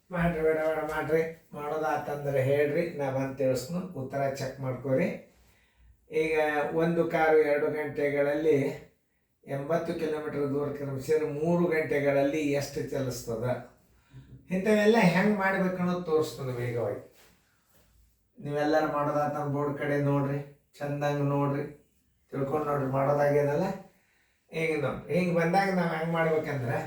ಮಾಡ್ರಿ ಬೇಡ ಬೇಡ ಮಾಡ್ರಿ, ಮಾಡೋದಾತಂದ್ರೆ ಹೇಳ್ರಿ, ನಾ ಬಂದು ತಿಳಿಸ್ನು, ಉತ್ತರ ಚೆಕ್ ಮಾಡ್ಕೊರಿ. ಈಗ 1 ಕಾರು 2 ಗಂಟೆಗಳಲ್ಲಿ 80 ಕಿಲೋಮೀಟರ್ ದೂರ ಕ್ರಮಿಸಿದ್ರೆ 3 ಗಂಟೆಗಳಲ್ಲಿ ಎಷ್ಟು ಚಲಿಸ್ತದ? ಇಂಥವೆಲ್ಲ ಹೆಂಗೆ ಮಾಡ್ಬೇಕು ಅನ್ನೋದು ತೋರಿಸ್ತದೆ ವೇಗವಾಗಿ. ನೀವೆಲ್ಲರೂ ಮಾಡೋದಾತ ಬೋರ್ಡ್ ಕಡೆ ನೋಡ್ರಿ, ಚಂದಂಗೆ ನೋಡ್ರಿ, ತಿಳ್ಕೊಂಡು ನೋಡ್ರಿ ಮಾಡೋದಾಗ್ಯದಲ್ಲ. ಈಗ ನೋಡ್ರಿ, ಹಿಂಗೆ ಬಂದಾಗ ನಾವು ಹೆಂಗೆ ಮಾಡ್ಬೇಕಂದ್ರೆ,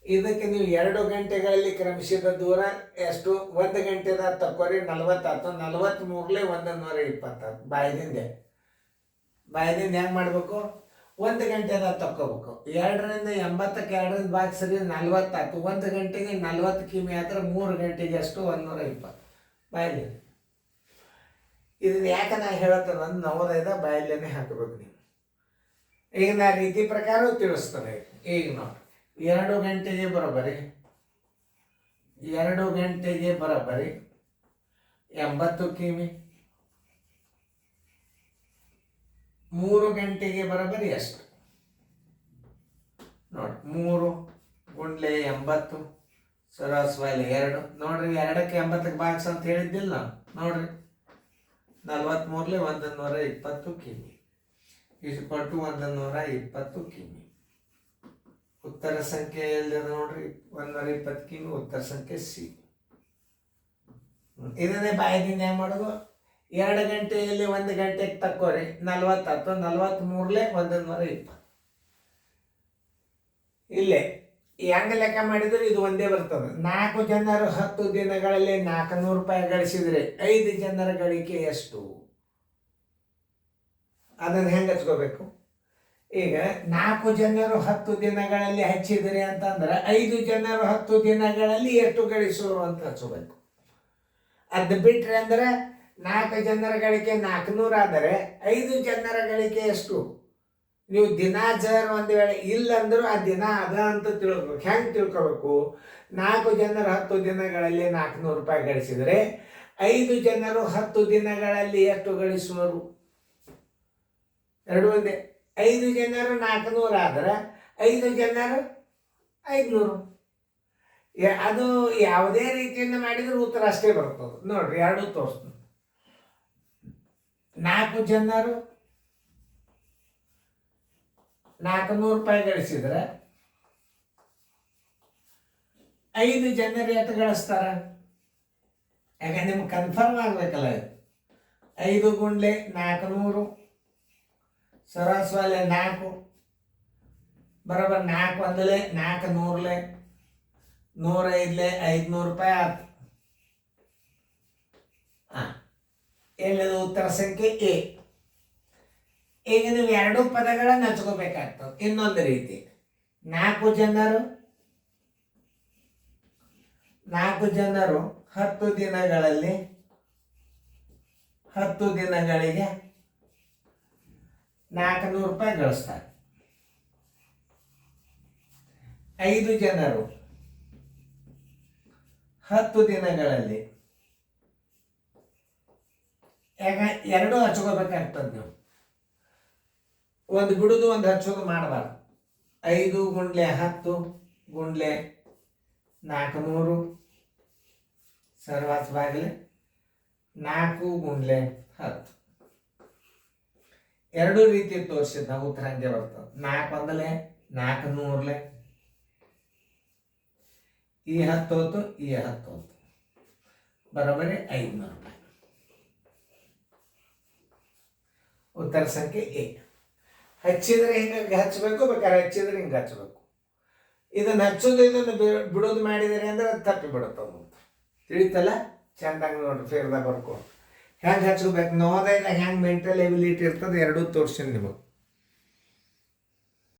ಇದಕ್ಕೆ ನೀವು 2 ಗಂಟೆಗಳಲ್ಲಿ ಕ್ರಮಿಸಿದ ದೂರ ಎಷ್ಟು? 1 ಗಂಟೆದ ತಕ್ಕೋರಿ, 40 ಆಯ್ತು. 43ಲೆ 120 ಬಾಯ್ದಿಂದ ಹೆಂಗೆ ಮಾಡಬೇಕು? 1 ಗಂಟೆದ ತಕ್ಕೋಬೇಕು. 2ರಿಂದ 80ಕ್ಕೆ 2ರಿಂದ ಭಾಗಿಸ್ರಿ, 40 ಆಯ್ತು. 1 ಗಂಟೆಗೆ 40 ಕಿಮಿ ಆದ್ರೆ 3 ಗಂಟೆಗೆ ಎಷ್ಟು? 120 ಬಾಯಲ್ಲಿ. ಇದನ್ನ ಯಾಕೆ ನಾ ಹೇಳ್ತೇನೆ ಅಂದ್ರೆ ನವೋದಯದ ಬಾಯಲ್ಲೇನೆ ಹಾಕಬೇಕು ನೀವು. ಈಗ ನಾ ರೀತಿ ಪ್ರಕಾರ ತಿಳಿಸ್ತೇನೆ. ಈಗ ನೋಡಿ, 2 ಗಂಟೆಗೆ ಬರೋಬ್ಬರಿ 80 ಕಿಮಿ. 3 ಗಂಟೆಗೆ ಬರೋಬ್ಬರಿ ಎಷ್ಟು? ನೋಡಿ, 3 ಗುಂಡ್ಲೆ 80 ಸರಾಸರಿ 2. ನೋಡ್ರಿ, 2ಕ್ಕೆ 80ಕ್ಕೆ ಭಾಗಿಸ್ ಅಂತ ಹೇಳಿದ್ದಿಲ್ಲ ನೋಡ್ರಿ. 43ಲೆ 120 ಕಿಮಿ ಇಸ್ಕೊಟ್ಟು 120 ಕಿಮಿ. ಉತ್ತರ ಸಂಖ್ಯೆ ಎಲ್ಲಿದೆ ನೋಡ್ರಿ, 120 ಕಿಮಿ ಉತ್ತರ ಸಂಖ್ಯೆ ಸಿ. ಇದನ್ನೇ ಬಾಯದಿಂದ ಹೆಂಗೆ ಮಾಡೋದು? 2 ಗಂಟೆಯಲ್ಲಿ 1 ಗಂಟೆಗೆ ತಕ್ಕೋರಿ, 40 ಆಯ್ತು. 43ಲೆ 120. ಇಲ್ಲೇ ಹೆಂಗೆ ಲೆಕ್ಕ ಮಾಡಿದ್ರೆ ಇದು ಒಂದೇ ಬರ್ತದೆ. 4 ಜನರು 10 ದಿನಗಳಲ್ಲಿ 400 ರೂಪಾಯಿ ಗಳಿಸಿದ್ರೆ 5 ಜನರ ಗಳಿಕೆ ಎಷ್ಟು? ಅದನ್ನು ಹೆಂಗೆ ಹಚ್ಕೋಬೇಕು? ಈಗ 4 ಜನರು 10 ದಿನಗಳಲ್ಲಿ ಹಚ್ಚಿದ್ರಿ ಅಂತಂದ್ರೆ 5 ಜನರು 10 ದಿನಗಳಲ್ಲಿ ಎಷ್ಟು ಗಳಿಸೋರು ಅಂತ ಹಚ್ಕೋಬೇಕು. ಅದು ಬಿಟ್ರೆ ಅಂದ್ರೆ 4 ಜನರ ಗಳಿಕೆ 400 ಆದರೆ 5 ಜನರ ಗಳಿಕೆ ಎಷ್ಟು? ನೀವು ದಿನ ಜರ್ ಒಂದು ವೇಳೆ ಇಲ್ಲಂದ್ರೂ ಆ ದಿನ ಅದ ಅಂತ ತಿಳ್ಕೊಬೇಕು. ಹೆಂಗೆ ತಿಳ್ಕೊಬೇಕು? 4 ಜನರು 10 ದಿನಗಳಲ್ಲಿ 400 ರೂಪಾಯಿ ಗಳಿಸಿದರೆ 5 ಜನರು 10 ದಿನಗಳಲ್ಲಿ ಎಷ್ಟು ಗಳಿಸುವರು? ಎರಡು ಒಂದೇ. 5 ಜನರು 400 ಆದರೆ 5 ಜನರು 500. ಅದು ಯಾವುದೇ ರೀತಿಯಿಂದ ಮಾಡಿದ್ರೆ ಉತ್ತರ ಅಷ್ಟೇ ಬರ್ತದೆ. ನೋಡ್ರಿ, 2 ತೋರಿಸ್ತೀನಿ. 4 ಜನರು 400 ರೂಪಾಯಿ ಗಳಿಸಿದ್ರೆ 5 ಜನರು ಎಷ್ಟು ಗಳಿಸ್ತಾರ? ಯಾಕಂದ್ರೆ ನಿಮ್ಗೆ ಕನ್ಫರ್ಮ್ ಆಗ್ಬೇಕಲ್ಲ. 5 ಗುಂಡ್ಲೆ 400 ಸರಾಸರಿ 4 ಬರೋಬ್ಬರ್ 4 ಒಂದಲೆ 4 ನೂರ್ಲೆ 105ಲೆ 500 ರೂಪಾಯಿ ಆಯ್ತು. ಹೇಳಿದ ಉತ್ತರ ಸಂಖ್ಯೆ ಎ. ಈಗ ನೀವು 2 ಪದಗಳನ್ನು ಹಚ್ಕೋಬೇಕಾಗ್ತದೆ. ಇನ್ನೊಂದು ರೀತಿ, 4 ಜನರು 10 ದಿನಗಳಲ್ಲಿ 10 ದಿನಗಳಿಗೆ 400 ರೂಪಾಯಿ ಗಳಿಸ್ತಾರೆ. 5 ಜನರು 10 ದಿನಗಳಲ್ಲಿ, ಯಾಕ 2 ಹಚ್ಕೋಬೇಕಾಗ್ತದೆ ನೀವು. ಒಂದು ಬಿಡುದು ಒಂದು ಹಚ್ಚೋದು ಮಾಡಬಾರ್ದು. 5 ಗುಂಡ್ಲೆ 10 ಗುಂಡ್ಲೆ 400 ಸರ್ವಾಸ ಬಾಗಿಲೆ 4 ಗುಂಡ್ಲೆ 10. 2 ರೀತಿ ತೋರಿಸಿದ ನಾವು ಉತ್ತರ ಹಂಗೆ ಬರ್ತದೆ. 4 ಒಂದಲೆ 400ಲೆ ಈ 10 ಹೋತು, ಈ 10 ಹೋತು, ಬರೋಬ್ಬರಿ 500 ರೂಪಾಯಿ. ಉತ್ತರ ಸಂಖ್ಯೆ ಎ. ಹಚ್ಚಿದ್ರೆ ಹಿಂಗೆ ಹಚ್ಚಬೇಕು, ಬೇಕಾದ್ರೆ ಹಚ್ಚಿದ್ರೆ ಹಿಂಗೆ ಹಚ್ಚಬೇಕು. ಇದನ್ನು ಹಚ್ಚೋದು ಇದನ್ನು ಬಿಡೋದು ಮಾಡಿದರೆ ಅಂದ್ರೆ ಅದು ತಪ್ಪಿ ಬಿಡುತ್ತದು. ತಿಳಿತಲ್ಲ? ಚೆಂದಾಗಿ ನೋಡ್ರಿ, ಫೇರ್ದಾಗ ಬರ್ಕೊಂಡು ಹೆಂಗೆ ಹಚ್ಕೋಬೇಕು. ನವೋದಯದಾಗ ಹೆಂಗೆ ಮೆಂಟಲ್ ಎಬಿಲಿಟಿ ಇರ್ತದೆ 2 ತೋರಿಸ್ತೀನಿ ನಿಮಗೆ.